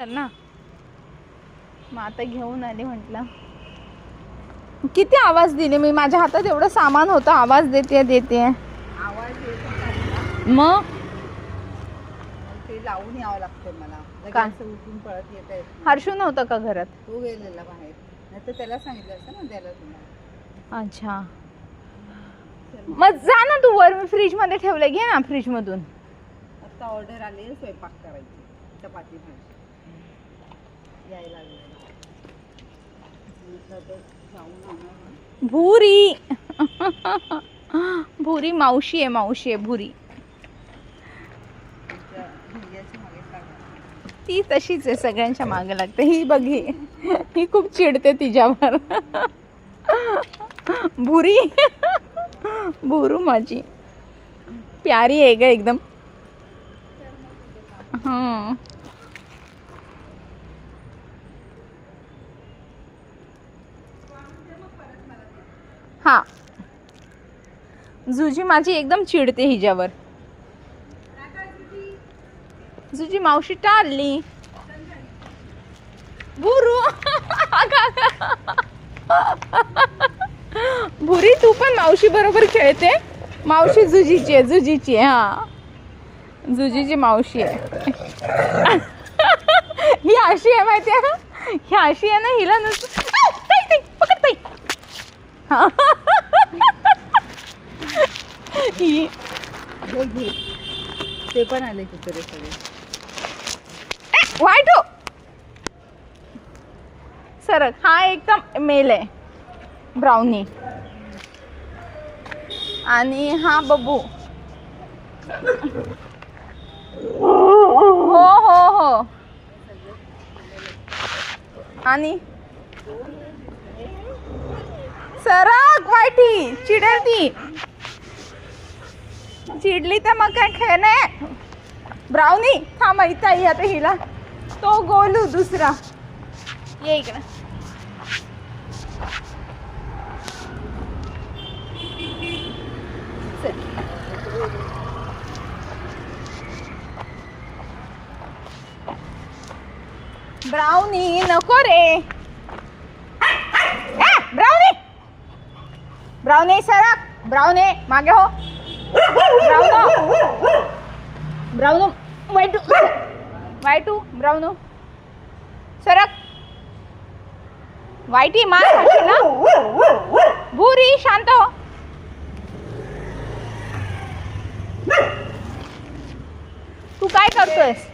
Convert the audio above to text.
ना मग आता घेऊन आले. म्हटलं किती आवाज दिले मी, माझ्या हातात एवढं सामान होतं, आवाज देते आवाज येतो मग ते लावून यावं लागतं मला. काय? असं उठून पळत येत आहे. हर्षू नव्हतं का घरात? तो गेलेला बाहेर, नाही तर त्याला सांगितलं असतं ना द्यायला तुम्हाला. अच्छा मग जा ना तू वर, मी फ्रीज मध्ये ठेवले, घे ना फ्रीज मधून. आता ऑर्डर आली आहे स्वयंपाक करायची, चपाती भाजी यायला लागली. भुरी भुरी मावशी आहे, मावशी आहे भुरी. ती तशीच आहे, सगळ्यांच्या मागे लागते. ही बघी, ही खूप चिडते तिच्यावर. भुरी भुरू माझी प्यारी आहे ग एकदम. हं हा, जुजी माझी एकदम चिडते हिच्यावर. जुजी मावशी टाळली. भुरू भुरी तू पण मावशी बरोबर खेळते. मावशी जुजीची आहे, जुजीची आहे. हा, जुजीची मावशी आहे. ही अशी आहे माहिती आहे, ही अशी आहे ना, हिला नसतं पकडताई. ही ते पण आले कुत्रे सगळे. वाईट हो सरक. हा एकदम मेल आहे ब्राउनी, आणि हा बबू. हो हो हो, आणि सरक वाईटी. चिडेल ती, चिडली तर मग काय खेळणे. ब्राउनी थांब इथं आहे. आता हिला तो गोलू दुसरा ये इकडे. ब्राउनी नको रे. ब्राउनी ब्राउनी सरक. ब्राउनी मागे हो. ब्राउनो वाईटू ब्राउनो सरक. वाईटी मार खाशील ना. भुरी शांत हो. तू काय करतोयस?